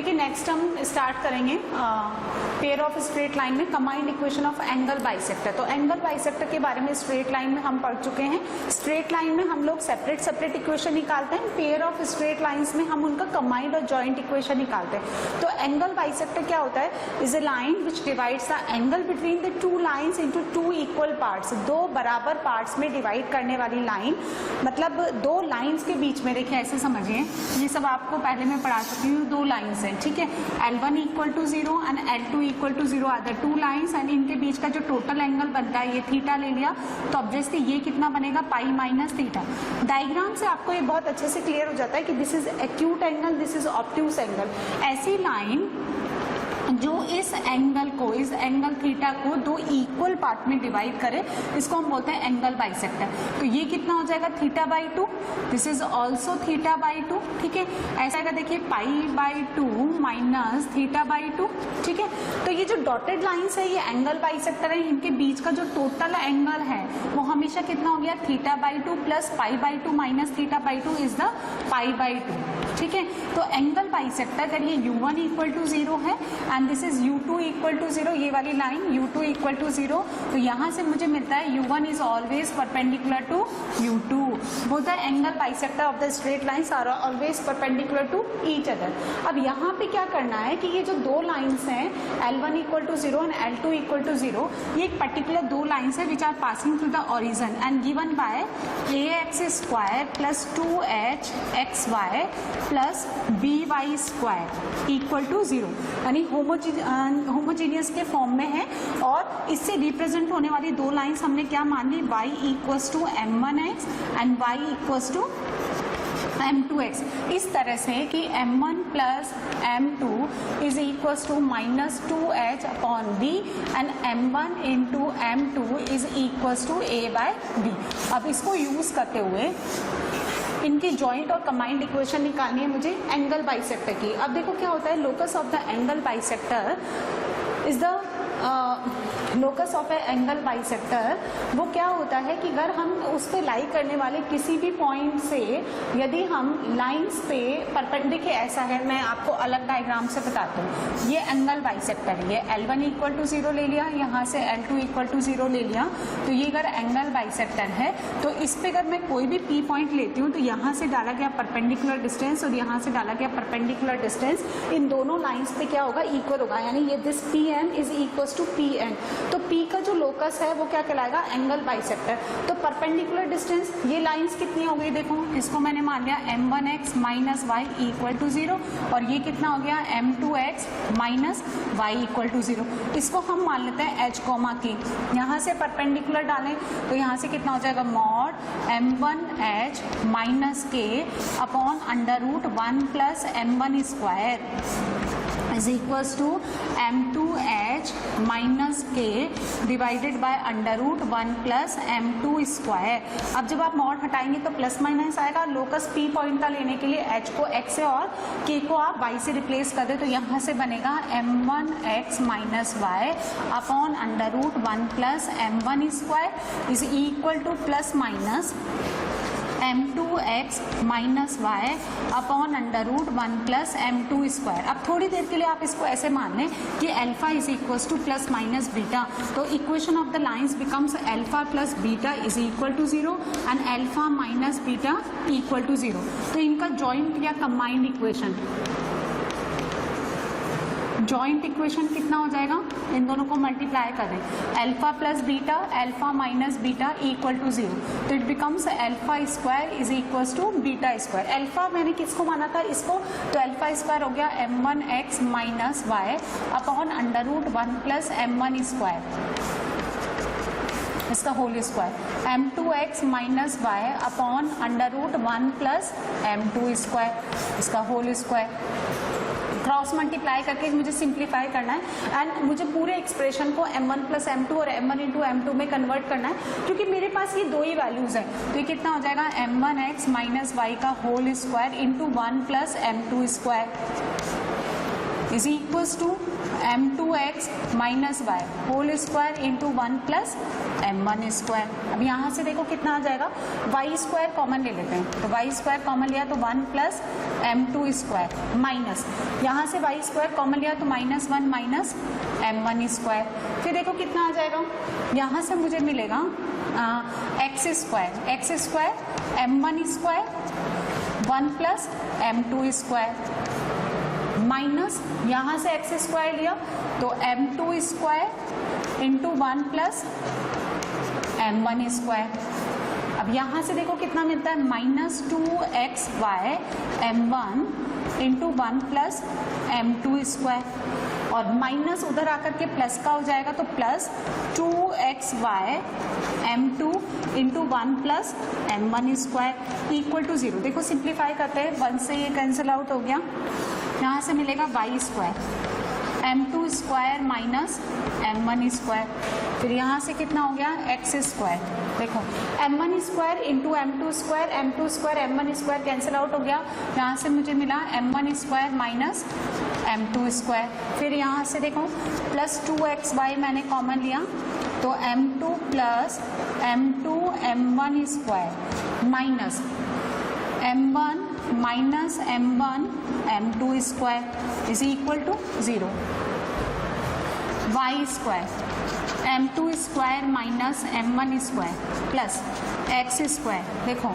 ठीक है, नेक्स्ट हम स्टार्ट करेंगे पेयर ऑफ स्ट्रेट लाइन में combined equation of angle bisector. तो एंगल बाइसेक्टर के बारे में स्ट्रेट लाइन में हम पढ़ चुके हैं। स्ट्रेट लाइन में हम लोग सेपरेट सेपरेट इक्वेशन निकालते हैं, पेयर ऑफ स्ट्रेट लाइंस में हम उनका कंबाइंड और जॉइंट इक्वेशन निकालते हैं। तो एंगल बाइसेक्टर क्या होता है? Is a line which divides the angle between the two lines into two equal parts. दो बराबर पार्ट्स में डिवाइड करने वाली लाइन, मतलब दो लाइंस के बीच में, देखिए ऐसे समझिए, ये सब आपको पहले मैं पढ़ा चुकी हूँ, दो लाइंस हैं, ठीक है, L1 equal to 0 and L2 equal to 0 are the two lines and इनके बीच का जो टोटल एंगल बनता है, ये थीटा ले लिया, तो ऑब्वियसली ये कितना बनेगा? Pi minus theta. डायग्राम से आपको ये बहुत अच्छे से क्लियर हो जाता है कि this is acute angle, this is obtuse angle. ऐसी लाइन जो इस एंगल को, इस एंगल थीटा को दो इक्वल पार्ट में डिवाइड करे, इसको हम बोलते हैं एंगल बाइसेक्टर। तो ये कितना हो जाएगा? Theta by 2, this is also theta by 2, ठीक है, ऐसा आएगा, देखिए pi by 2 minus theta by 2, ठीक है। तो ये जो डॉटेड लाइंस है, ये एंगल बाइसेक्टर है, इनके बीच का जो टोटल एंगल है वो हमेशा कितना हो गया? Theta by 2 plus pi by 2 minus theta by 2 is the pi by 2, ठीक है। तो एंगल बाइसेक्टर अगर ये U1 इक्वल टू 0 है and this is U2 equal to 0, ये वाली लाइन U2 इक्वल टू 0, तो यहाँ से मुझे मिलता है U1 is always perpendicular to U2। Both the angle bisector of the straight lines are always perpendicular to each other. अब यहाँ पे क्या करना है कि ये जो दो लाइंस हैं L1 equal to 0 and L2 equal to 0, ये एक पर्टिकुलर दो लाइंस है which are passing through the origin and given by ax square plus 2hxy plus by square equal to 0, यानी होमोजीनियस के फॉर्म में है। और इससे रिप्रेजेंट होने वाली दो लाइंस हमने क्या मान ली? y equals to m1x and y equals to m2x, इस तरह से कि m1 plus m2 is equals to minus 2h upon b and m1 into m2 is equals to a by b। अब इसको यूज करते हुए इनकी जॉइंट और कंबाइंड इक्वेशन निकालनी है मुझे एंगल बाइसेक्टर की। अब देखो क्या होता है, locus of the angle bisector is the locus of A angle bisector, वो क्या होता है कि अगर हम उस पे लाई करने वाले किसी भी पॉइंट से यदि हम लाइंस पे परपेंडिकुलर, ऐसा है, मैं आपको अलग डायग्राम से बताती हूँ, ये एंगल बाइसेक्टर है, ये L1 इक्वल टू 0 ले लिया, यहाँ से L2 इक्वल टू 0 ले लिया, तो ये अगर एंगल बाइसेक्टर है तो इस पे अगर मैं कोई भी P पॉइंट लेती हूँ तो यहाँ से डाला गया परपेंडिकुलर डिस्टेंस और यहाँ से डाला गया परपेंडिकुलर डिस्टेंस, इन दोनों लाइंस पे क्या होगा? इक्वल होगा, यानी ये this Pn is equal to Pn। तो P का जो लोकस है वो क्या कहलाएगा? Angle bisector. तो परपेंडिकुलर डिस्टेंस, ये लाइंस कितनी हो गई? देखो, इसको मैंने मान लिया m1x minus y equal to 0 और ये कितना हो गया? m2x minus y equal to 0। इसको हम मान लेते हैं h कॉमा k, यहाँ से परपेंडिकुलर डालें तो यहाँ से कितना हो जाएगा? Mod m1h minus k upon under root 1 plus m1 square is equals to m2h minus k divided by under root 1 plus m2 square. अब जब आप मॉड हटाएंगे तो प्लस माइनस आएगा। लोकस P पॉइंट का लेने के लिए h को x से और k को आप y से रिप्लेस कर दे, तो यहाँ से बनेगा m1x minus y upon under root 1 plus m1 square is equal to plus minus m2x minus y upon under root 1 plus m2 square. अब थोड़ी देर के लिए आप इसको ऐसे मान लें कि alpha is equal to plus minus beta, तो equation of the lines becomes alpha plus beta is equal to 0 and alpha minus beta equal to 0। तो इनका जॉइंट या कंबाइंड इक्वेशन, जॉइंट इक्वेशन कितना हो जाएगा? इन दोनों को मल्टीप्लाई करें, alpha plus beta, alpha minus beta equal to 0, तो it becomes alpha square is equal to beta square. Alpha मैंने किसको माना था? इसको, तो अल्फा स्क्वायर हो गया m1x minus y upon under root 1 plus m1 square, इसका whole square, m2x minus y upon under root 1 plus m2 square, इसका होल स्क्वायर। क्रॉस मल्टीप्लाई करके मुझे सिंप्लीफाई करना है एंड मुझे पूरे एक्सप्रेशन को m1 प्लस m2 और m1 इंटू m2 में कन्वर्ट करना है, क्योंकि मेरे पास ये दो ही वैल्यूज हैं। तो ये कितना हो जाएगा? m1x माइनस y का whole square into 1 plus m2 square, is equals to m2x minus y whole square into 1 plus m1 square. अब यहाँ से देखो कितना आ जाएगा, वाई स्क्वायर कॉमन ले लेते हैं, तो वाई स्क्वायर कॉमन लिया तो 1 प्लस m2 स्क्वायर माइनस यहाँ से वाई स्क्वायर कॉमन लिया तो -1 माइनस m1 स्क्वायर। फिर देखो कितना आ जाएगा, यहाँ से मुझे मिलेगा x square m1 square 1 plus m2 square minus यहाँ से एक्स स्क्वायर लिया तो m2 square into 1 plus m1 square. अब यहाँ से देखो कितना मिलता है, -2xy m1 into 1 plus m2 square और माइनस उधर आकर के प्लस का हो जाएगा तो plus 2xy m2 into 1 plus m1 square equal to 0। देखो सिंप्लीफाई करते हैं, 1 से ये कैंसिल आउट हो गया, यहाँ से मिलेगा y square m2 square minus m1 square. फिर यहाँ से कितना हो गया, एक्स स्क्वायर, देखो m1 square into m2 square m1 square cancel out हो गया, यहाँ से मुझे मिला m1 square minus m2 square. फिर यहाँ से देखो प्लस 2xy मैंने कॉमन लिया तो m2 plus m2 m1 square minus m1 minus m1 m2 square is equal to 0। Y square m2 square minus m1 square plus x square, देखो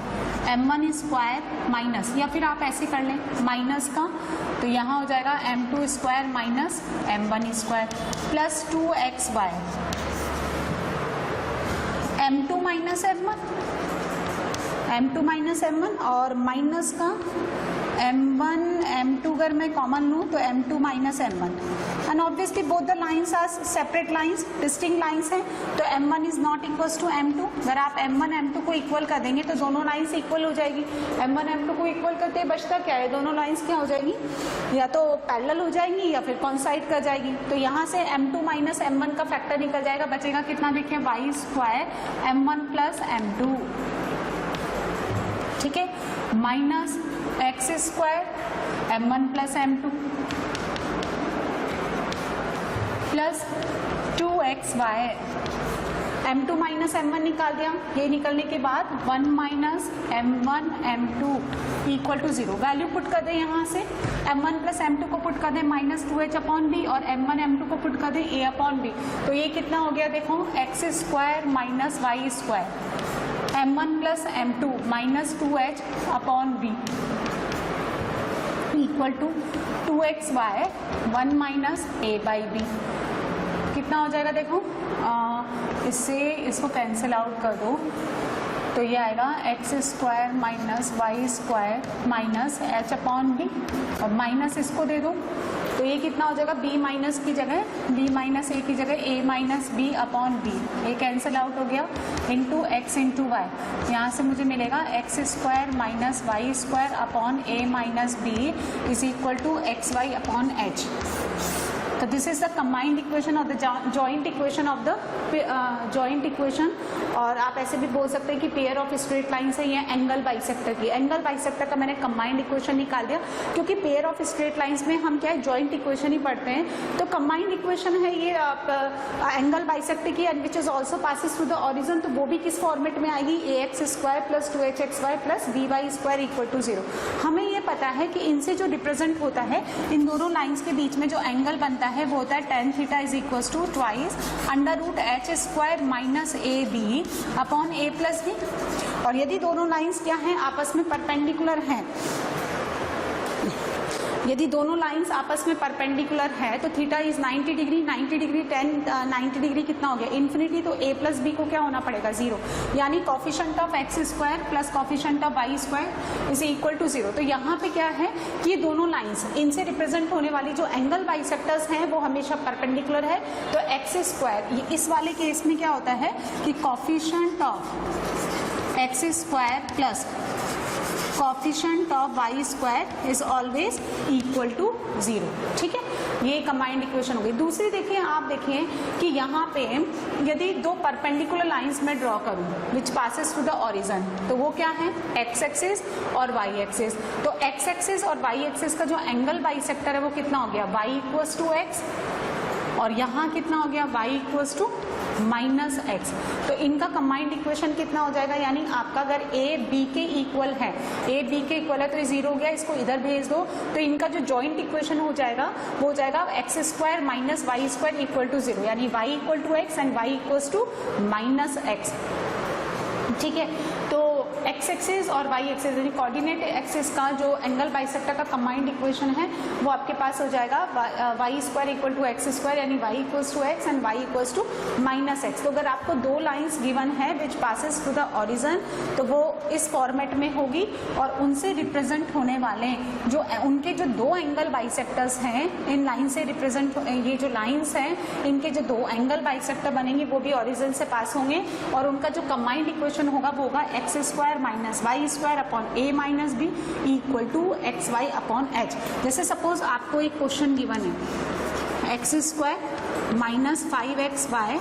m1 square minus, या फिर आप ऐसे कर लें माइनस का, तो यहाँ हो जाएगा m2 square minus m1 square plus 2xy m2 minus m1 और माइनस का m1 m2 अगर मैं कॉमन लूँ तो m2 minus m1 and obviously both the lines are separate lines, distinct lines हैं, तो m1 is not equals to m2। अगर आप m1 m2 को इक्वल कर देंगे तो दोनों लाइन्स इक्वल हो जाएगी। m1 m2 को इक्वल करते बचता क्या है, दोनों लाइन्स क्या हो जाएगी, या तो पैरेलल हो जाएंगी या फिर कॉन्साइड कर जाएगी। तो यहाँ से m2 माइनस m1 का फैक्टर निकल जाएगा, बचेगा कितना, देखिए Y square m1 plus m2, ठीक है, minus x square m1 plus m2 plus 2xy m2 minus m1 निकाल दिया, ये निकलने के बाद 1 minus m1 m2 equal to 0। Value put कर दें, यहाँ से m1 प्लस m2 को पुट कर दें -2h अपॉन बी और m1 m2 को पुट कर दें a अपॉन बी, तो ये कितना हो गया, देखो x square minus Y square m1 plus m2 minus 2h upon b equal to 2xy 1 minus a by b. कितना हो जाएगा, देखो इससे इसको कैंसिल आउट कर दो तो ये आएगा x square minus Y square minus h upon b और माइनस इसको दे दो तो ये कितना हो जाएगा, b माइनस की जगह b माइनस a की जगह a minus b upon b, ये कैंसिल आउट हो गया इंटू एक्स इंटू वाई। यहाँ से मुझे मिलेगा x square minus Y square upon a minus b is equal to x Y upon h। तो this is the combined equation of the joint equation of the joint equation. और आप ऐसे भी बोल सकते हैं कि पेयर ऑफ स्ट्रेट लाइन्स है या एंगल बाइसेक्टर की। एंगल बाइसेक्टर का मैंने कंबाइंड इक्वेशन निकाल दिया क्योंकि पेयर ऑफ स्ट्रेट लाइन्स में हम क्या है, जॉइंट इक्वेशन ही पढ़ते हैं। तो कंबाइंड इक्वेशन है ये एंगल बाइसेक्टर की and which is also passes through the origin, तो वो भी किस फॉर्मेट में आएगी, ax square plus 2hxy plus by square equal to 0। हमें ये पता है कि इनसे जो रिप्रेजेंट होता है, इन दोनों लाइन्स के बीच में जो एंगल बनता है वो होता है tan theta is equal to twice under root h square minus a b upon a plus B. और यदि दोनों लाइन्स क्या हैं, आपस में परपेंडिकुलर हैं, यदि दोनों लाइन्स आपस में परपेंडिकुलर है तो theta is 90 degree, 90 degree 90 degree कितना हो गया, इन्फिनिटी, तो a प्लस बी को क्या होना पड़ेगा, 0, यानी coefficient of x square plus coefficient of y square is equal to 0। तो यहाँ पे क्या है कि दोनों लाइन्स, इनसे रिप्रेजेंट होने वाली जो एंगल बाइसेक्टर्स हैं वो हमेशा परपेंडिकुलर है। तो एक्स स्क्वायर, इस वाले केस में क्या होता है कि coefficient of x square plus coefficient of y square is always equal to 0। ठीक है, ये कंबाइंड इक्वेशन हो गई। दूसरी देखिए, आप देखिए कि यहाँ पे यदि दो परपेंडिकुलर लाइंस में ड्रॉ करूं विच पासेस थ्रू द ऑरिजन, तो वो क्या है, एक्स एक्सिस और वाई एक्सिस। तो एक्स एक्सिस और वाई एक्सिस का जो एंगल बाइसेक्टर है वो कितना हो गया, वाई इक्वल्स टू एक्स, और यहाँ कितना हो गया, y equals to minus x. तो इनका कंबाइंड इक्वेशन कितना हो जाएगा, यानी आपका अगर ए बी के इक्वल है, ए बी के इक्वल है तो ये 0 हो गया, इसको इधर भेज दो, तो इनका जो जॉइंट इक्वेशन हो जाएगा वो हो जाएगा x square minus Y square equal to 0, यानी Y equal to X and Y equals to minus X. ठीक है, तो एक्स एक्सिस और वाई एक्सिस यानी कोऑर्डिनेट एक्सिस का जो एंगल बाइसेक्टर का कंबाइंड इक्वेशन है वो आपके पास हो जाएगा Y square equal to X square, यानी Y equals to X and Y equals to minus x. तो अगर आपको दो लाइंस गिवन है विच पासेस थ्रू द ऑरिजन, तो वो इस फॉर्मेट में होगी, और उनसे रिप्रेजेंट होने वाले जो उनके जो दो एंगल बाइसेक्टर्स हैं, इन लाइन से रिप्रेजेंट, ये जो लाइन्स हैं इनके जो दो एंगल बाइसेक्टर बनेंगे वो भी ऑरिजन से पास होंगे, और उनका जो कंबाइंड इक्वेशन होगा वो होगा x square minus Y square upon A minus b equal to x Y upon h. जैसे सपोज आपको एक क्वेश्चन गिवन है, x square minus 5xy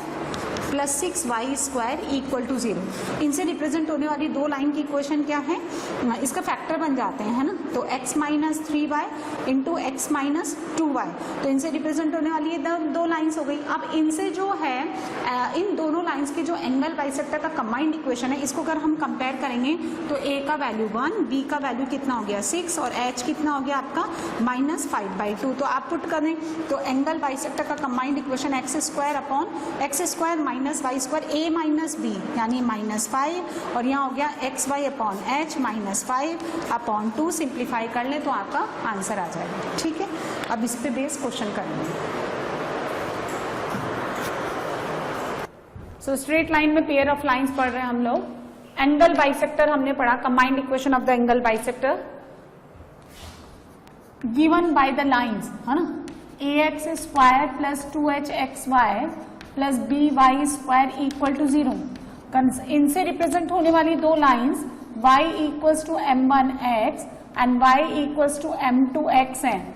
plus 6y square equal to 0। इनसे रिप्रेजेंट होने वाली दो लाइन की इक्वेशन क्या है, इसका फैक्टर बन जाते हैं, है ना, तो x minus 3y into x minus 2y, तो इनसे रिप्रेजेंट होने वाली ये दो लाइन्स हो गई। अब इनसे जो है इन दोनों लाइन्स की जो एंगल बाइसेक्टर का कंबाइंड इक्वेशन है, इसको अगर हम कंपेयर करेंगे तो a का वैल्यू 1, b का वैल्यू कितना हो गया 6, और h कितना हो गया आपका -5/2। तो आप पुट करें तो एंगल बाइसेक्टर का combined equation X square upon X square minus Y square A minus B यानी -5, और यहाँ हो गया X Y upon H -5/2। Simplify कर ले तो आपका आंसर आ जाएगा। ठीक है, अब इस पे बेस क्वेश्चन करेंगे। सो स्ट्रेट लाइन में पेयर ऑफ लाइंस पढ़ रहे हैं हम लोग। एंगल बाइसेक्टर हमने पढ़ा, combined equation of the angle bisector given by the lines, है ना, ax square plus 2hxy plus by square equal to 0। इनसे रिप्रेजेंट होने वाली दो lines y equals to m1x and y equals to m2x है,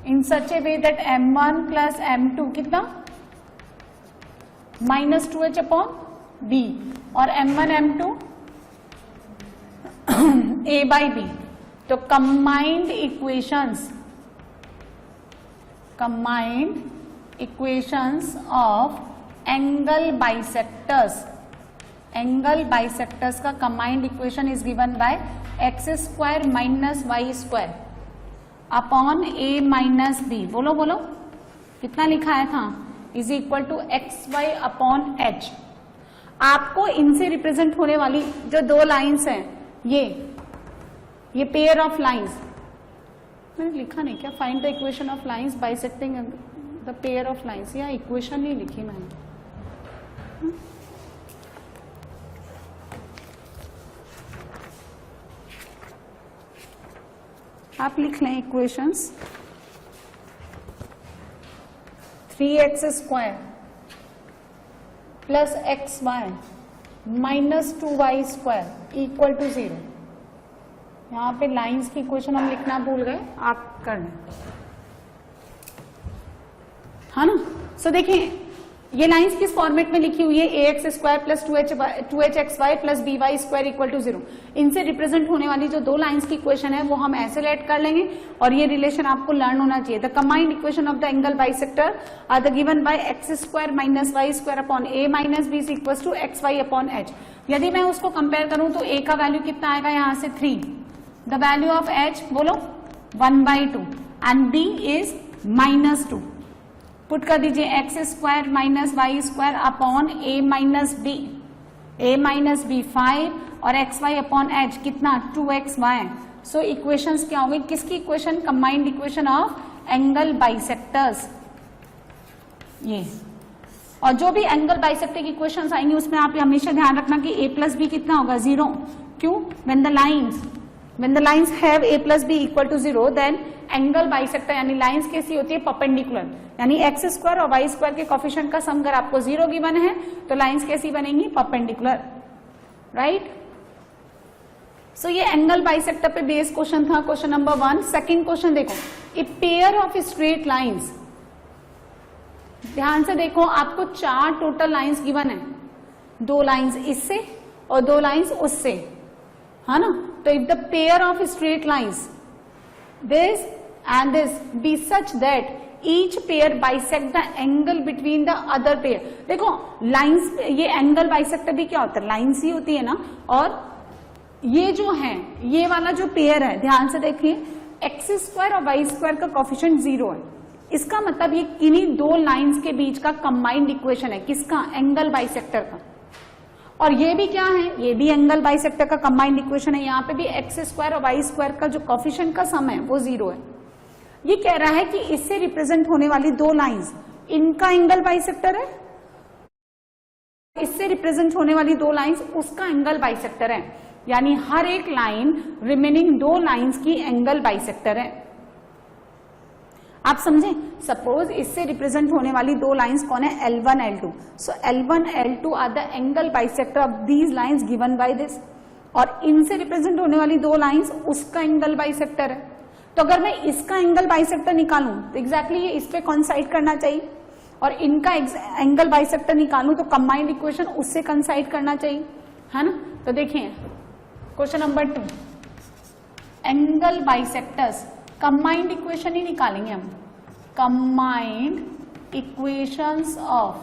इन सच ए way that m1 plus m2 कितना -2h upon b, और m1 m2 a by b। तो combined equations of angle bisectors का combined equation is given by x square minus Y square upon A minus B, बोलो बोलो कितना लिखा है था, is equal to x Y upon H. आपको इनसे रिप्रेजेंट होने वाली जो दो लाइंस हैं, ये पेयर ऑफ लाइंस, मैंने लिखा नहीं क्या, find the equation of lines bisecting the pair of lines, या इक्वेशन नहीं लिखी मैंने। आप लिख लें equations, 3x square plus x y minus 2y square equal to 0। यहाँ पे लाइंस की इक्वेशन हम लिखना भूल गए, आप कर लें, है ना। सो देखिए ये लाइंस किस फॉर्मेट में लिखी हुई है, ax square plus 2hxy plus by square equal to 0। इनसे रिप्रेजेंट होने वाली जो दो लाइंस की इक्वेशन है वो हम ऐसे लेट कर लेंगे, और ये रिलेशन आपको लर्न होना चाहिए। The combined equation of the angle bisector are the given by x square minus Y square upon A minus b equal to x Y upon h. यदि मैं उसको कंपेयर करूं तो a का वैल्यू कितना आएगा, यहाँ से 3, द वैल्यू ऑफ h बोलो 1/2 एंड b इज -2। पुट कर दीजिए X square minus Y square upon ए माइनस बी 5, और एक्स वाई अपॉन एच कितना 2xy। सो इक्वेशंस क्या होंगे, किसकी equation, combined equation of angle bisectors ये। और जो भी एंगल बाइसेक्टर की इक्वेशंस आएंगी उसमें आप हमेशा ध्यान रखना कि a प्लस बी कितना होगा 0। क्यों, when the lines have a plus b equal to 0 then angle bisector यानी लाइंस कैसी होती है, परपेंडिकुलर, यानी एक्स स्क्वायर और वाई स्क्वायर के कोफिशिएंट का सम अगर आपको 0 गिवन है तो लाइंस कैसी बनेंगी, परपेंडिकुलर, राइट। सो ये एंगल बाइसेक्टर पे बेस्ड क्वेश्चन था, क्वेश्चन नंबर 1। सेकंड क्वेश्चन देखो, A pair of straight lines, ध्यान से देखो, आपको 4 टोटल लाइंस गिवन है, 2 लाइंस इससे और 2 लाइंस उससे, है ना। तो if the pair of straight lines this and this be such that each pair bisect the angle between the other pair. देखो लाइंस, ये एंगल बाइसेक्टर भी क्या होता है, लाइंस ही होती है ना। और ये जो है, ये वाला जो पेयर है, ध्यान से देखिए, एक्स स्क्वायर और वाई स्क्वायर का कोफिशिएंट 0 है। इसका मतलब ये किन्हीं 2 लाइंस के बीच का कंबाइंड इक्वेशन है, किसका, एंगल बाइसेक्टर का। और ये भी क्या है, ये भी एंगल बाइसेक्टर का कंबाइंड इक्वेशन है। यहाँ पे भी एक्स स्क्वायर और वाई स्क्वायर का जो कोफिशिएंट का सम है वो 0 है। ये कह रहा है कि इससे रिप्रेजेंट होने वाली 2 लाइंस, इनका एंगल बाइसेक्टर है, इससे रिप्रेजेंट होने वाली 2 लाइंस उसका एंगल बाइसेक्टर है। यानी हर एक लाइन रिमेनिंग 2 लाइंस की एंगल बाइसेक्टर है। आप समझे, सपोज इससे रिप्रेजेंट होने वाली 2 लाइंस कौन है, L1 L2। So L1 L2 are the angle bisector of these lines given by this. और इनसे रिप्रेजेंट होने वाली 2 लाइंस उसका एंगल बाइसेक्टर है। तो अगर मैं इसका एंगल बाइसेक्टर निकालूं तो एग्जैक्टली ये इस पे कंसाइड करना चाहिए, और इनका एंगल बाइसेक्टर निकालूं तो कंबाइंड इक्वेशन उससे कंसाइड करना चाहिए, है ना। तो देखिए question number 2, angle bisectors, combined equation ही निकालेंगे हम, combined equations of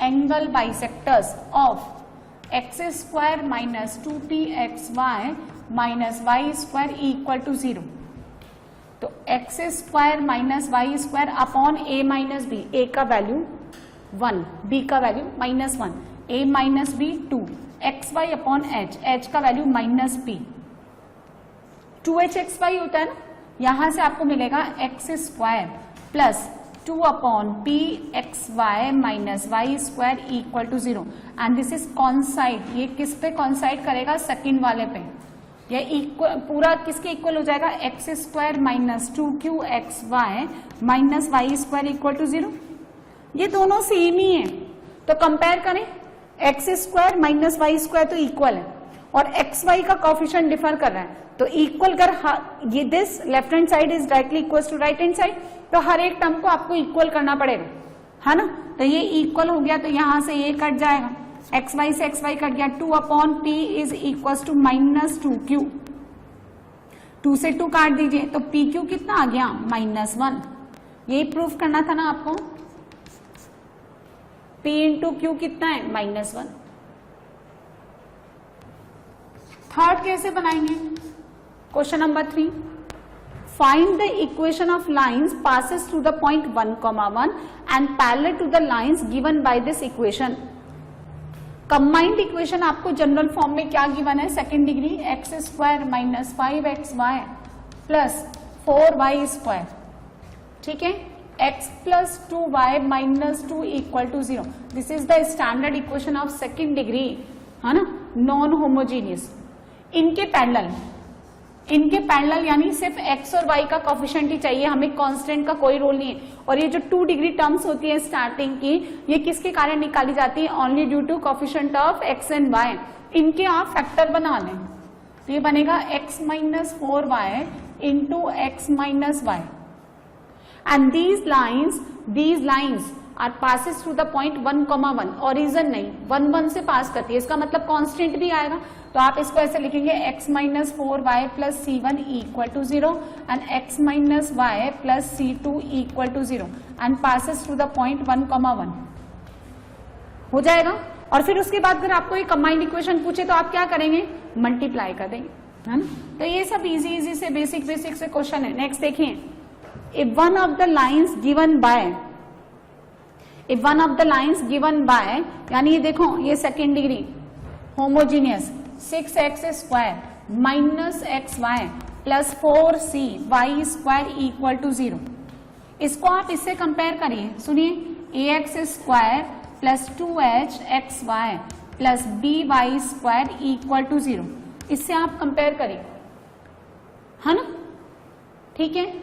angle bisectors of x square minus 2pxy minus Y square equal to 0। तो X square minus Y square upon A minus B, A का value 1, B का value -1, A minus B 2, X Y upon H, H का value -p, 2hxy होता है ना। यहां से आपको मिलेगा x square plus 2 upon p x y minus Y square equal to 0। And this is coincide, ये किस पे कॉन्साइड करेगा, सेकेंड वाले पे। ये इक्वल, पूरा किसके इक्वल हो जाएगा, x square minus 2qxy minus Y square equal to 0। ये दोनों सेम ही है, तो कंपेयर करें, x square minus Y square तो इक्वल है, और एक्स वाई का कोफिशिएंट डिफर कर रहा है, तो इक्वल कर, ये this left hand side is directly equal to right hand side, तो हर एक टर्म को आपको इक्वल करना पड़ेगा, है ना। तो ये इक्वल हो गया, तो यहां से ये कट जाएगा, एक्स वाई से एक्स वाई कट गया, 2 upon p is equal to -2q, 2 से 2 काट दीजिए, तो pq कितना आ गया, -1। ये प्रूफ करना था ना आपको, p इंटू क्यू कितना है, -1। थर्ड कैसे बनाएंगे, question number 3, find the equation of lines passes through the point 1,1 and parallel to the lines given by this equation. Combined equation आपको जनरल फॉर्म में क्या गिवन है, second degree, x square minus 5xy plus 4y square, ठीक है, x plus 2y minus 2 equal to 0। This is the standard equation of second degree, है ना, non homogeneous. इनके parallel यानी सिर्फ x और y का कोफिशिएंट ही चाहिए, हमें कांस्टेंट का कोई रोल नहीं है। और ये जो 2 डिग्री टर्म्स होती है स्टार्टिंग की, ये किसके कारण निकाली जाती है, only due to coefficient of x and y। इनके आप फैक्टर बना लें, तो ये बनेगा x minus 4y into x minus y, and these lines are passes through the point 1,1, origin नहीं, 1 1 से पास करती है, इसका मतलब कांस्टेंट भी आएगा। तो आप इसको ऐसे लिखेंगे, x minus 4y plus c1 equal to 0 and x minus y plus c2 equal to 0 and passes through the point 1,1 हो जाएगा। और फिर उसके बाद अगर आपको ये कंबाइंड इक्वेशन पूछे तो आप क्या करेंगे, मल्टीप्लाई कर देंगे, है ना। तो ये सब इजी से बेसिक से क्वेश्चन है। नेक्स्ट देखिए, if one of the lines given by, यानी ये देखो, ये second degree homogeneous, 6x square minus xy plus 4cy square equal to 0। इसको आप इससे कंपेयर करिए, सुनिए, ax square plus 2hxy plus by square equal to 0, इससे आप कंपेयर करिए, है ना, ठीक है।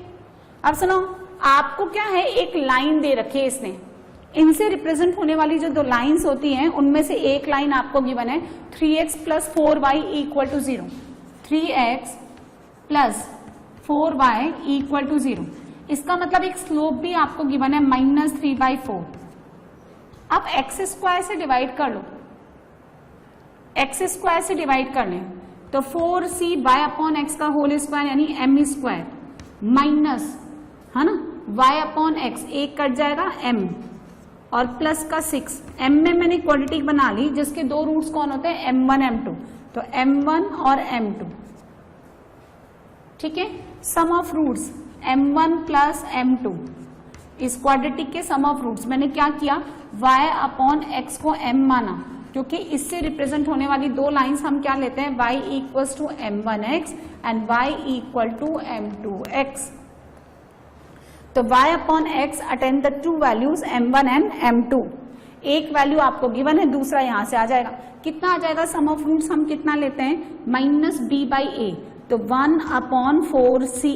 अब सुनो, आपको क्या है, एक लाइन दे रखी है इसने, इनसे रिप्रेजेंट होने वाली जो 2 लाइंस होती हैं उनमें से एक लाइन आपको गिवन है 3x plus 4y equal to 0। 3x plus 4y equal to 0। इसका मतलब एक स्लोप भी आपको गिवन है -3/4। अब एक्स स्क्वायर से डिवाइड कर लो, एक्स स्क्वायर से डिवाइड कर लें तो 4c बाय अपॉन एक्स का होल स्क्वायर यानी m स्क्वायर माइनस, है ना, y अपॉन एक्स, एक कट जाएगा m और प्लस का 6। m में मैंने क्वाड्रेटिक बना ली जिसके दो रूट्स कौन होते हैं, m1 m2, तो m1 और m2, ठीक है। सम of roots m1 plus m2, इस क्वाड्रेटिक के सम ऑफ रूट्स मैंने क्या किया, y अपॉन एक्स को m माना, क्योंकि इससे रिप्रेजेंट होने वाली दो लाइंस हम क्या लेते हैं, y equals to m1x and y equal to m2x। तो y upon x attain the two values m1 and m2। एक वैल्यू आपको गिवन है, दूसरा यहां से आ जाएगा। कितना आ जाएगा, सम ऑफ रूट्स हम कितना लेते हैं, -b/a, तो 1 upon 4c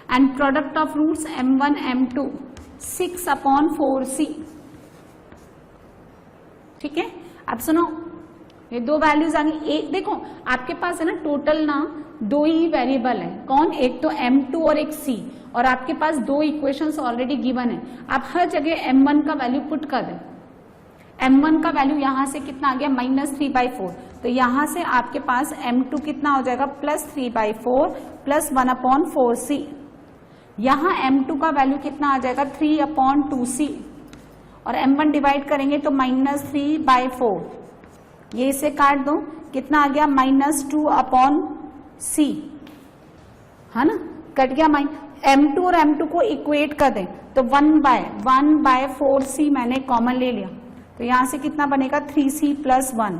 and product of roots m1 m2 6 upon 4c, ठीक है। अब सुनो, ये दो वैल्यूज आ गई। एक देखो आपके पास है ना टोटल ना दो ही वेरिएबल है, कौन, एक तो m2 और एक c, और आपके पास दो इक्वेशंस ऑलरेडी गिवन है। आप हर जगह m1 का वैल्यू पुट कर दें। m1 का वैल्यू यहां से कितना आ गया, -3/4, तो यहां से आपके पास m2 कितना हो जाएगा, +3/4 प्लस 1/4c। यहां m2 का वैल्यू कितना आ जाएगा, 3/2c, और m1 डिवाइड करेंगे तो -3/4, ये इसे काट दो, कितना आ गया, -2/c, है ना, कट गया m2 और m2 को इक्वेट कर दें तो 1/4c मैंने कॉमन ले लिया, तो यहां से कितना बनेगा, 3c + 1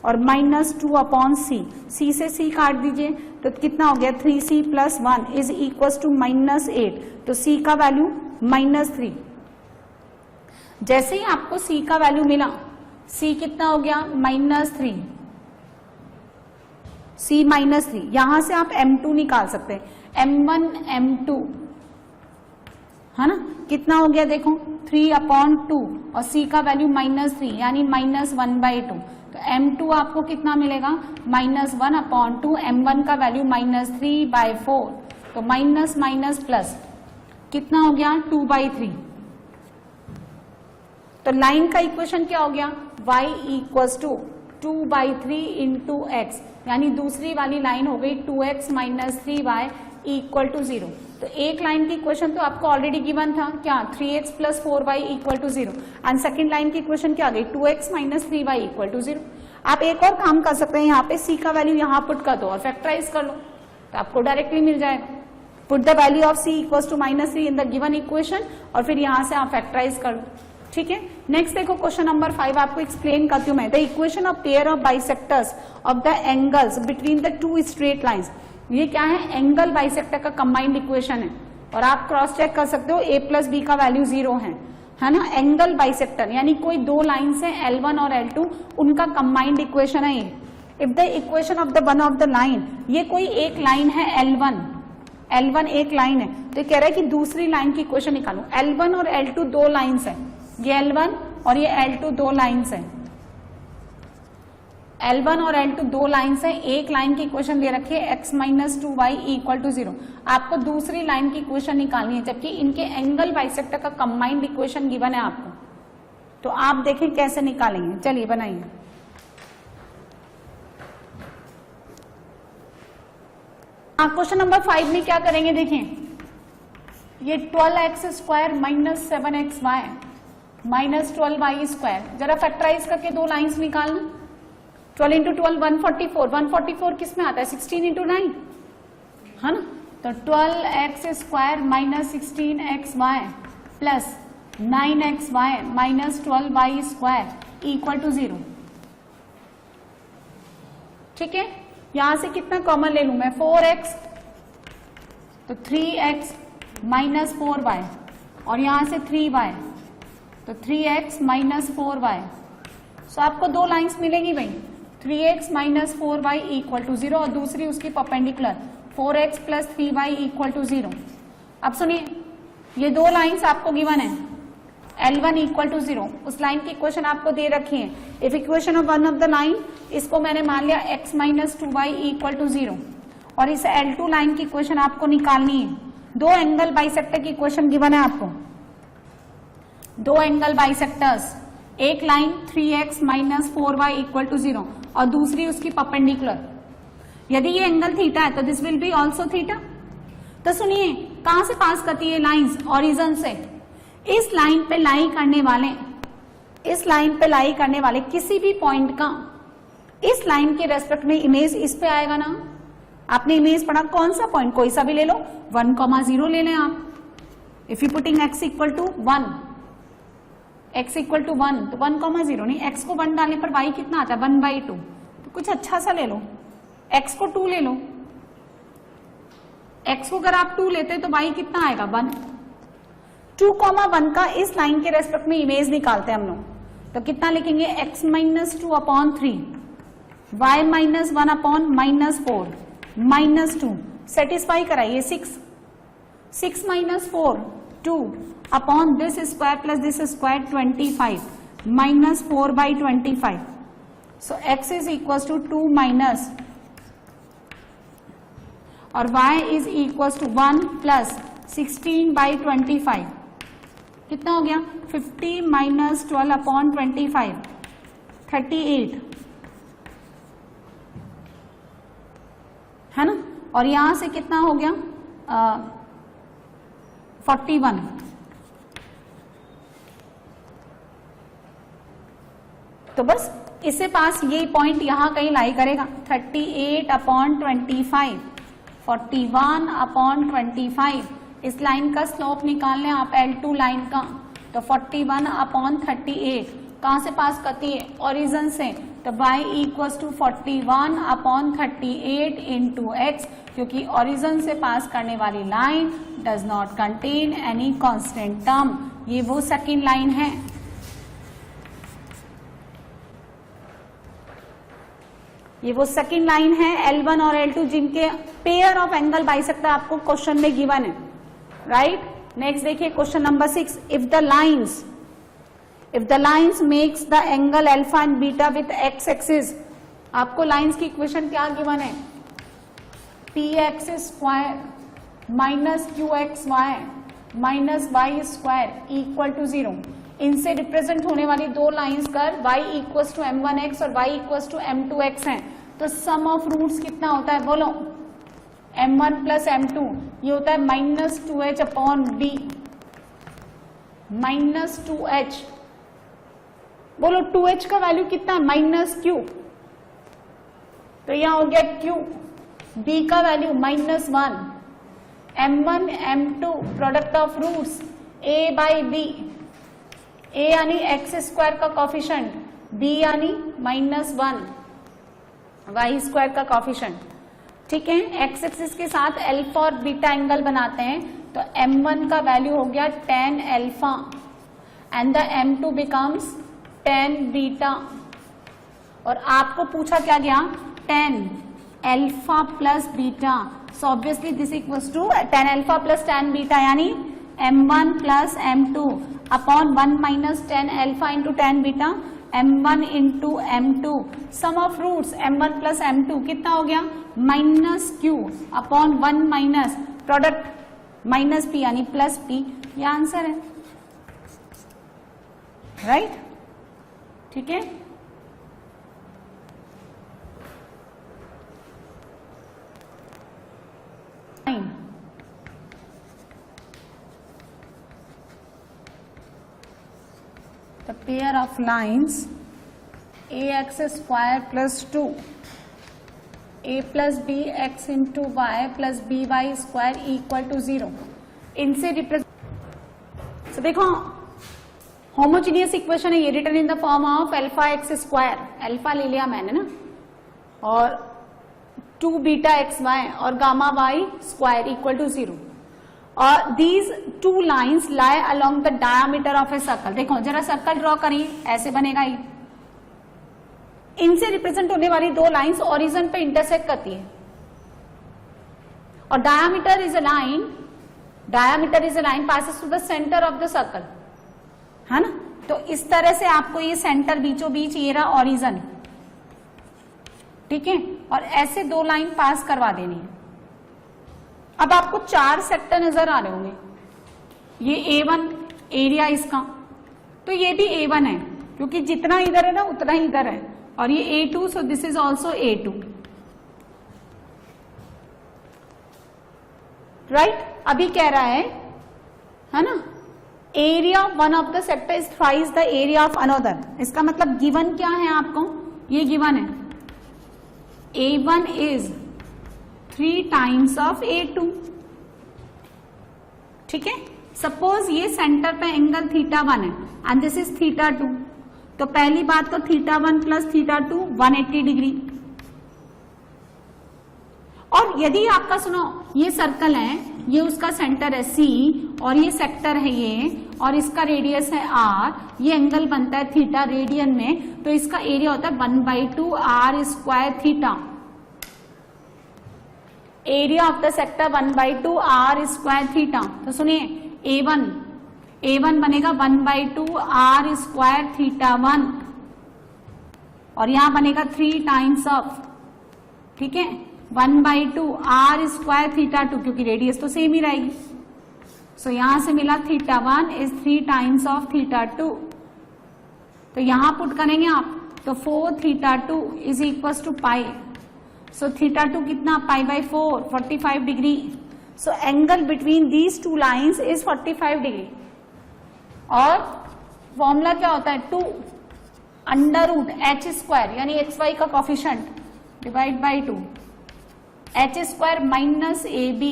और -2/c, c से c काट दीजिए तो कितना हो गया, 3c + 1 इज इक्वल टू -8, तो c का वैल्यू -3। जैसे ही आपको c का वैल्यू मिला, c कितना हो गया, -3, c -3, यहां से आप m2 निकाल सकते हैं, m1 m2, है ना, कितना हो गया देखो, 3/2 और c का वैल्यू -3 यानी -1/2, तो m2 आपको कितना मिलेगा, -1/2, m1 का वैल्यू -3/4, तो माइनस माइनस प्लस कितना हो गया, 2/3। तो लाइन का इक्वेशन क्या हो गया, y equals to 2/3 into x, यानी दूसरी वाली लाइन हो गई 2x - 3y इक्वल टू 0। तो एक लाइन की इक्वेशन तो आपको ऑलरेडी गिवन था, क्या, 3x + 4y equal to 0, and second line की इक्वेशन क्या आ गई, 2x - 3y इक्वल टू 0। आप एक और काम कर सकते हैं, यहाँ पे c का वैल्यू यहाँ पुट कर दो और फैक्टराइज कर लो, तो आपको डायरेक्टली मिल जाएगा। Put the value of c equals to -3 in the given equation, और फिर यहाँ से आप फैक्टराइज कर लो, ठीक है। नेक्स्ट देखो क्वेश्चन नंबर 5, आपको एक्सप्लेन करती हूँ मैं। The equation of pair of bisectors of the angles between the two straight lines, ये क्या है, एंगल बाइसेक्टर का कंबाइंड इक्वेशन है, और आप क्रॉस चेक कर सकते हो, a + b का वैल्यू 0 है ना। एंगल बाइसेक्टर यानी कोई दो लाइन्स है L1 और L2, उनका कंबाइंड इक्वेशन है ये। If the equation of the one of the line, ये कोई एक लाइन है L1 एक लाइन है, तो कह रहा है कि दूसरी लाइन की इक्वेशन निकालो। L1 और L2 दो लाइन्स है, ये L1 और ये L2 दो लाइन्स है, L1 और L2 दो लाइन्स है, एक लाइन की इक्वेशन दे रखी है x - 2y इक्वल टू 0। आपको दूसरी लाइन की इक्वेशन निकालनी है, जबकि इनके एंगल बाइसेक्टर का कंबाइंड इक्वेशन गिवन है आपको, तो आप देखें कैसे निकालेंगे। चलिए बनाइए। क्वेश्चन नंबर 5 में क्या करेंगे, देखिए, ये 12x² - 7xy -12y², जरा फैक्टराइज करके दो लाइंस निकालना। 12 × 12 144, 144 किस में आता है, 16 × 9, है ना, तो 12x² - 16xy plus 9xy -12y² equal to 0, ठीक है। यहां से कितना कॉमन ले लू मैं, 4x, तो 3x - 4y, और यहां से 3y, तो 3x - 4y। सो आपको दो लाइंस मिलेगी भाई, 3x - 4y इक्वल टू 0, और दूसरी उसकी perpendicular 4x + 3y equal to 0। अब सुनिए, ये दो लाइंस आपको गिवन है, L1 इक्वल टू 0, उस लाइन की इक्वेशन आपको दे रखी है। If equation of one of the line, इसको मैंने मान लिया x minus 2y equal to 0, और इस L2 लाइन की इक्वेशन आपको निकालनी है। दो एंगल बाइसेक्टर की इक्वेशन गिवन है आपको, दो एंगल बाइसेक्टर्स, एक line 3x minus 4y equal to 0 और दूसरी उसकी परपेंडिकुलर। यदि ये एंगल थीटा है तो this will be also theta. तो सुनिए, कहां से पास करती है लाइंस? ओरिजिन से। इस लाइन पे लाई करने वाले, इस लाइन पे लाई करने वाले किसी भी पॉइंट का इस लाइन के रेस्पेक्ट में इमेज इस पे आएगा ना। आपने इमेज पढ़ा, कौन सा पॉइंट, कोई सा भी ले लो, 1,0 ले लें आप। If you putting x equal to 1, x equal to 1, तो 1,0 नहीं, x को 1 डालने पर y कितना आता है? 1/2। तो कुछ अच्छा सा ले लो, x को 2 ले लो, x को अगर आप 2 लेते तो y कितना आएगा? 1। 2,1 का इस लाइन के रेस्पेक्ट में इमेज निकालते हैं हम लोग, तो कितना लिखेंगे? x minus 2/3, y minus 1/-4 minus 2, satisfy कराइए 6 minus 4 2 upon this square plus this square 25 minus 4/25। So x is equal to 2 minus, और y is equal to 1 plus 16/25। कितना हो गया? 50 माइनस 12/25, 38 है ना। और यहां से कितना हो गया? 41। तो बस इससे पास ये पॉइंट यहां कहीं लाई करेगा। 38/25, 41/25। इस लाइन का स्लोप निकालने आप L2 लाइन का, तो 41/38 कहां से पास करती है? ओरिजिन से। तो y equals to 41/38 into x, क्योंकि ओरिजिन से पास करने वाली line does not contain any constant term. ये वो सेकंड लाइन है। ये वो सेकंड लाइन है L1 और L2 जिनके पेयर ऑफ एंगल बाइसेक्टर आपको क्वेश्चन में गिवन है, राइट। नेक्स्ट देखिए question number 6। If the lines makes the angle alpha and beta with x axis, आपको लाइन्स की इक्वेशन क्या गिवन है? px² minus qxy minus y² equal to 0। इनसे represent होने वाली दो लाइंस कर y इक्वल्स टू m1x और y इक्वल्स टू m2x हैं। तो सम ऑफ रूट्स कितना होता है? बोलो। m1 प्लस m2, ये होता है minus 2h upon b, minus 2h। बोलो 2h का वैल्यू कितना है? माइनस q, तो यहां हो गया q। b का value minus 1, m1 m2 product of roots a by b, a यानी x² का कॉफिशेंट, b यानी माइनस 1 y² का कॉफिशेंट। ठीक है, x एक्सिस के साथ अल्फा और बीटा एंगल बनाते हैं, तो m1 का वैल्यू हो गया 10 alpha and the m2 becomes 10 beta. और आपको पूछा क्या गया? 10 alpha plus beta. So obviously this equals to 10 alpha plus 10 beta, यानी m1 plus m2 upon 1 minus 10 alpha into 10 beta, m1 into m2। Sum of roots m1 plus m2 कितना हो गया? Minus q upon 1 minus product minus p यानी plus p। ये answer है, right. ठीक है, the pair of lines ax square plus 2 a plus b x into y plus by square equal to 0, इनसे represent. देखो होमोजीनियस इक्वेशन है ये, written in the form of alpha x square, alpha ले लिया मैंने ना, और 2 बीटा एक्स वाई और gamma y square equal to 0। और these two lines lie along the diameter of a circle. देखो जरा सर्कल ड्रॉ करिए, ऐसे बनेगा ये। इनसे रिप्रेजेंट होने वाली दो लाइन्स ओरिजिन पे इंटरसेक्ट करती है, और diameter is a line passes to the centre of the circle. है ना। तो इस तरह से आपको ये सेंटर बीचों बीच ये रहा ओरिजिन, ठीक है, और ऐसे दो लाइन पास करवा देनी है। अब आपको 4 सेक्टर नजर आ रहे होंगे, ये A1 एरिया इसका, तो ये भी A1 है क्योंकि जितना इधर है ना उतना ही इधर है, और ये A2, so this is also A2, right. अभी कह रहा है ना, area of one of the sector is thrice the area of another. इसका मतलब गिवन क्या है आपको, ये गिवन है A1 is 3 times of A2, ठीक है। सपोज ये सेंटर पे एंगल θ1 है एंड दिस इज θ2, तो पहली बात तो θ1 प्लस θ2 180 डिग्री। और यदि आपका सुनो ये सर्कल है, ये उसका सेंटर है C और ये सेक्टर है ये, और इसका रेडियस है R, ये एंगल बनता है थीटा रेडियन में, तो इसका एरिया होता है 1/2 r² theta. Area of the sector 1/2 r² theta. तो सुनिए A1 बनेगा 1/2 r² θ1, और यहां बनेगा 3 टाइम्स ऑफ, ठीक है, 1/2 r² θ2, क्योंकि रेडियस तो सेम ही रहेगी। सो यहां से मिला θ1 इज 3 टाइम्स ऑफ θ2, तो यहां पुट करेंगे आप, तो 4θ2 इज इक्वल टू पाई। सो θ2 कितना, π/4, 45 degree. So angle between these two lines is 45 degree. और फॉर्मूला क्या होता है, 2 √h² यानी xy का coefficient divide by 2 h² minus AB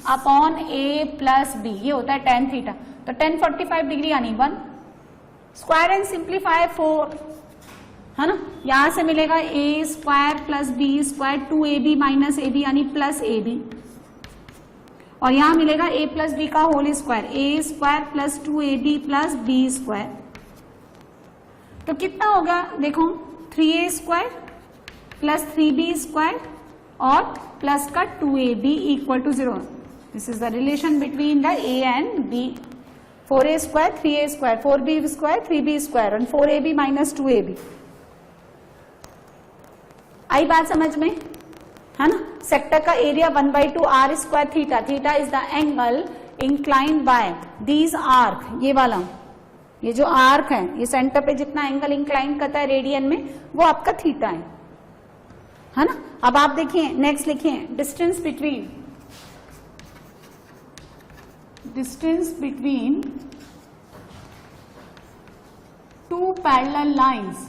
upon A plus B, ये होता है tan थीटा। तो tan 45 डिग्री यानी 1, स्क्वायर एंड सिंप्लीफाई 4, है ना। यहां से मिलेगा A² plus B² 2AB minus AB यानी प्लस AB, और यहां मिलेगा A प्लस B का whole square, A² plus 2AB plus B²। तो कितना होगा देखो, 3A² प्लस 3B² और प्लस का 2AB equal to 0। This is the relation between the A and B। 4A² 3A², 4B² 3B² और 4AB माइनस 2AB। आई बात समझ में, है ना। सेक्टर का area 1/2 r² theta, theta is the angle inclined by these arc, ये वाला, ये जो आर्क है, ये सेंटर पे जितना एंगल इंक्लाइन करता है रेडियन में, वो आपका थीटा है ना। अब आप देखिए नेक्स्ट लिखिए, distance between 2 parallel lines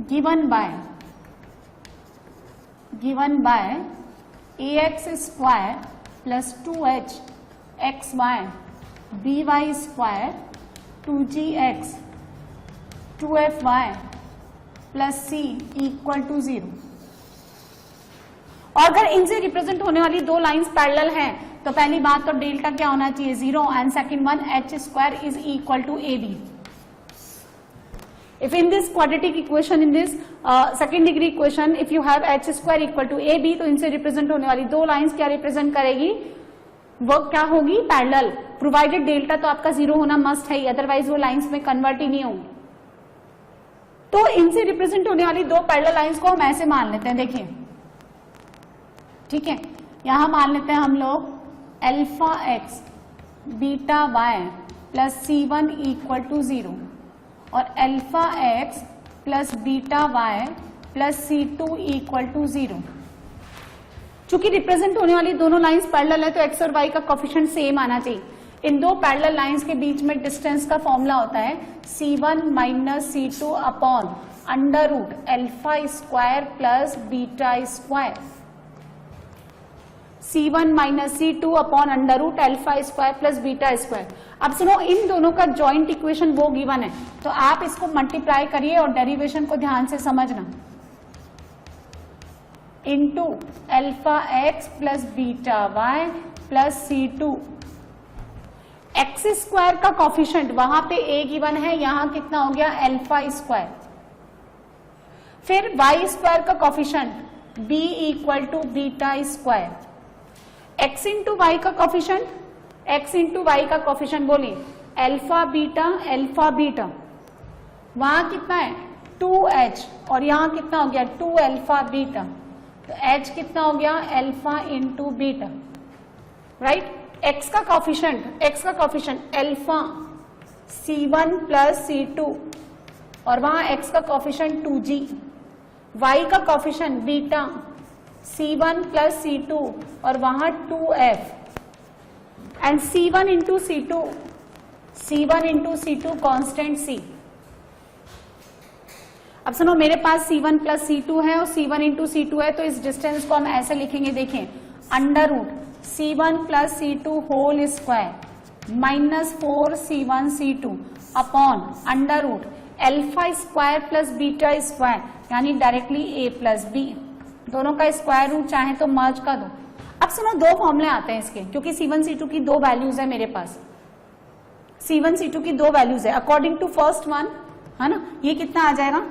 given by ax² plus 2h xy by² 2gx 2fy plus c equal to 0। और अगर इनसे रिप्रेजेंट होने वाली दो लाइंस पैरेलल हैं, तो पहली बात तो डेल्टा क्या होना चाहिए, 0, and second one h² is equal to AB। If in this quadratic equation, in this second degree equation, if you have h² equal to AB, तो इनसे रिप्रेजेंट होने वाली दो लाइंस क्या रिप्रेजेंट करेगी, वो क्या होगी, पैरेलल, प्रोवाइडेड डेल्टा तो आपका 0 होना मस्ट है, अदरवाइज वो लाइंस में कन्वर्ट ही नहीं होंगी। तो इनसे रिप्रेजेंट होने वाली दो पैरेलल लाइंस को हम ऐसे मान लेते हैं, देखिए, ठीक है। यहां मान लेते हैं हम लोग αx βy plus c1 equal to 0 और αx plus βy plus c2 equal to 0। चूंकि रिप्रेजेंट होने वाली दोनों लाइंस पैरेलल है, तो x और y का कोफिशिएंट सेम आना चाहिए। इन दो पैरेलल लाइंस के बीच में डिस्टेंस का फॉर्मूला होता है c1 minus c2 upon √α² plus β²। c1 minus c2 upon √α² plus β²। अब सुनो, इन दोनों का जॉइंट इक्वेशन वो गिवन है, तो आप इसको मल्टीप्लाई करिए और डेरिवेशन को ध्यान से समझना। Into αx plus βy plus c2, x² का कोफिशिएंट वहां पे a गिवन है, यहां कितना हो गया α²। फिर y² का coefficient b equal to β²। x into Y का कोफिशिएंट, x इंटू वाई का कोफिशिएंट बोलिए अल्फा बीटा वहां कितना है 2h और यहाँ कितना हो गया 2 अल्फा बीटा, तो h कितना हो गया alpha into beta, right. x का coefficient alpha c1 plus c2 और वहां x का कॉफिशिएंट 2g, y का coefficient beta c1 plus c2 और वहां 2f and c1 into c2 constant c। अब सुनो, मेरे पास c1 प्लस c2 है और c1 इंटू c2 है, तो इस डिस्टेंस को हम ऐसे लिखेंगे, देखें, under root c1 plus c2 whole square minus 4c1 c2 upon under root alpha square plus beta square, यानी डायरेक्टली a प्लस बी, दोनों का स्क्वायर रूट चाहे तो मर्ज कर दो। अब सुनो, दो फॉर्मूले आते हैं इसके, क्योंकि c1 c2 की दो वैल्यूज है मेरे पास, c1 c2 की दो वैल्यूज है अकॉर्डिंग टू फर्स्ट वन, है ना। ये कितना आ जाएगा,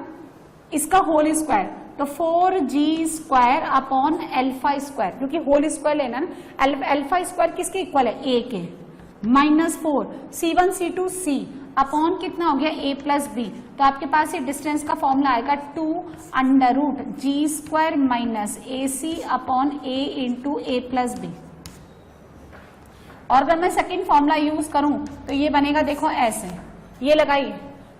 इसका होल स्क्वायर, तो 4g square upon alpha square, क्योंकि होल स्क्वायर लेना ना, अल्फा स्क्वायर किसके इक्वल है a के, minus 4 c1 c2 c upon कितना हो गया a प्लस बी, तो आपके पास ये डिस्टेंस का फॉर्मूला आएगा 2 under root G square minus A C upon a into A plus B. और अगर मैं सेकेंड फॉर्मूला यूज करूं तो ये बनेगा, देखो ऐसे, ये लगाइए,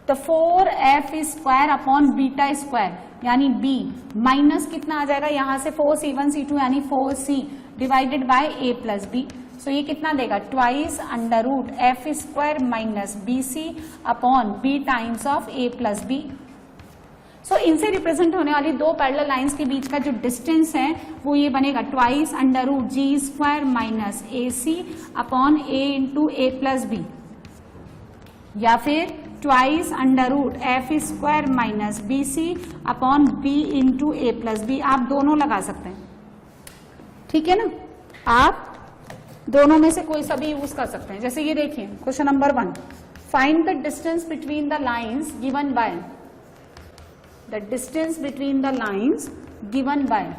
तो 4f square upon beta square यानी b माइनस कितना आ जाएगा यहाँ से 4c1 c2 यानी 4c divided by a plus B. So ये कितना देगा, twice under root F square minus B C upon B times of A plus B. So इनसे रिप्रेजेंट होने वाली दो पैरेलल लाइंस के बीच का जो डिस्टेंस है वो ये बनेगा twice under root G square minus A C upon A into A plus B, या फिर twice under root F square minus B C upon B into A plus B. आप दोनों लगा सकते हैं, ठीक है ना, आप दोनों में से कोई सा भी यूज कर सकते हैं। जैसे ये देखिए question number 1, find the distance between the lines given by, the distance between the lines given by,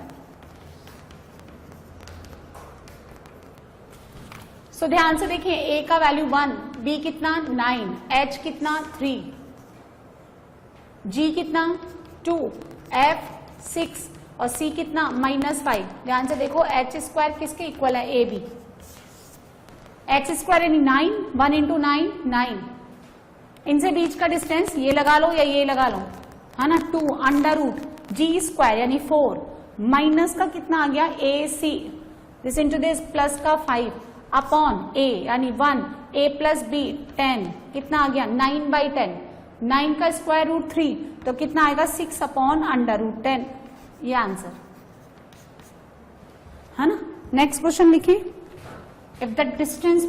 so ध्यान से देखिए, a का वैल्यू 1, b कितना 9, h कितना 3, g कितना 2, f 6 और c कितना -5। ध्यान से देखो, h स्क्वायर किसके इक्वल है, a b, h स्क्वायर यानी 9, 1 इंटू 9 9, इनसे बीच का डिस्टेंस ये लगा लो या ये लगा लो, है ना, 2 अंडर रूट जी स्क्वायर यानी 4 माइनस का कितना आ गया ए सी, दिस इंटू दिस प्लस का 5 अपॉन a यानी 1, a प्लस बी 10, कितना आ गया 9/10, 9 का स्क्वायर रूट 3 तो कितना आएगा 6 अपॉन अंडर रूट 10, ये आंसर है ना। नेक्स्ट क्वेश्चन लिखिए, if the distance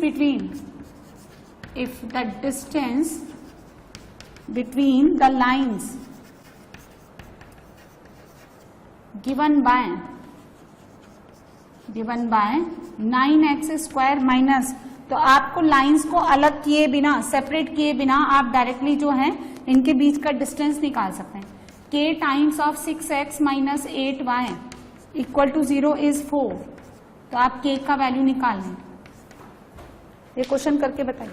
between the lines given by 9x square minus, तो आपको लाइंस को अलग किए बिना, सेपरेट किए बिना आप डायरेक्टली जो है इनके बीच का डिस्टेंस निकाल सकते हैं। k times of 6x minus 8y equal to 0 is 4, तो आप k का वैल्यू निकाल लें। ये क्वेश्चन करके बताइए।